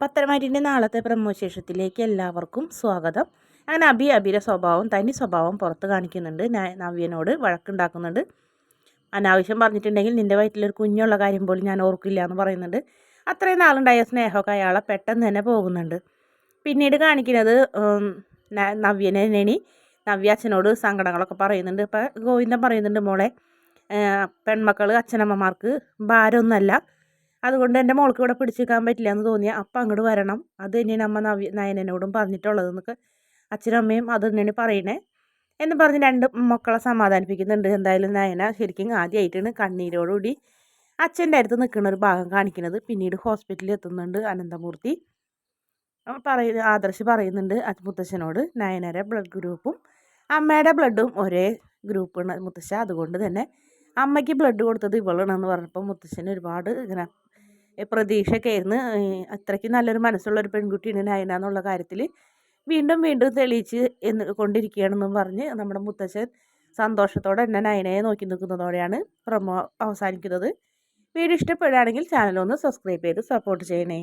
പത്തരമാറ്റിൻ്റെ നാളത്തെ പ്രമോശേഷത്തിലേക്ക് എല്ലാവർക്കും സ്വാഗതം. അങ്ങനെ അബിയുടെ തനി സ്വഭാവം പുറത്ത് കാണിക്കുന്നുണ്ട്. നവ്യനോട് വഴക്കുണ്ടാക്കുന്നുണ്ട്. അനാവശ്യം പറഞ്ഞിട്ടുണ്ടെങ്കിൽ നിൻ്റെ വയറ്റിലൊരു കുഞ്ഞുള്ള കാര്യം പോലും ഞാൻ ഓർക്കില്ല എന്ന് പറയുന്നുണ്ട്. അത്രയും നാളുണ്ടായ സ്നേഹമൊക്കെ അയാളെ പെട്ടെന്ന് തന്നെ പോകുന്നുണ്ട്. പിന്നീട് കാണിക്കുന്നത് നവ്യനെ നവ്യ അച്ഛനോട് സങ്കടങ്ങളൊക്കെ പറയുന്നുണ്ട്. ഇപ്പം ഗോവിന്ദൻ പറയുന്നുണ്ട്, മോളെ പെൺമക്കൾ അച്ഛനമ്മമാർക്ക് ഭാരമൊന്നുമല്ല, അതുകൊണ്ട് എൻ്റെ മോൾക്ക് ഇവിടെ പിടിച്ച് നിൽക്കാൻ പറ്റില്ല എന്ന് തോന്നിയാൽ അപ്പം അങ്ങോട്ട് വരണം. അത് തന്നെയാണ് അമ്മ നയനനോടും പറഞ്ഞിട്ടുള്ളതെന്നൊക്കെ അച്ഛനും അമ്മയും അത് തന്നെയാണ് പറയണേ എന്ന് പറഞ്ഞ് രണ്ട് മക്കളെ സമാധാനിപ്പിക്കുന്നുണ്ട്. എന്തായാലും നയന ശരിക്കും ആദ്യമായിട്ടാണ് കണ്ണീരോടുകൂടി അച്ഛൻ്റെ അടുത്ത് നിൽക്കുന്ന ഒരു ഭാഗം കാണിക്കുന്നത്. പിന്നീട് ഹോസ്പിറ്റലിൽ എത്തുന്നുണ്ട് അനന്തമൂർത്തി. ആദർശ് പറയുന്നുണ്ട് മുത്തശ്ശനോട്, നയനയുടെ ബ്ലഡ് ഗ്രൂപ്പും അമ്മയുടെ ബ്ലഡും ഒരേ ഗ്രൂപ്പാണ് മുത്തശ്ശ, അതുകൊണ്ട് തന്നെ അമ്മയ്ക്ക് ബ്ലഡ് കൊടുത്തത് ഇവളാണെന്ന് പറഞ്ഞപ്പോൾ മുത്തശ്ശന് ഒരുപാട് ഇങ്ങനെ പ്രതീക്ഷയൊക്കെ ആയിരുന്നു. അത്രയ്ക്ക് നല്ലൊരു മനസ്സുള്ളൊരു പെൺകുട്ടിയാണ് നയന എന്നുള്ള കാര്യത്തിൽ വീണ്ടും വീണ്ടും തെളിയിച്ച് കൊണ്ടിരിക്കുകയാണെന്നും പറഞ്ഞ് നമ്മുടെ മുത്തശ്ശൻ സന്തോഷത്തോടെ തന്നെ നയനയെ നോക്കി നിൽക്കുന്നതോടെയാണ് പ്രൊമോ അവസാനിക്കുന്നത്. വീഡിയോ ഇഷ്ടപ്പെടുകയാണെങ്കിൽ ചാനലൊന്ന് സബ്സ്ക്രൈബ് ചെയ്ത് സപ്പോർട്ട് ചെയ്യണേ.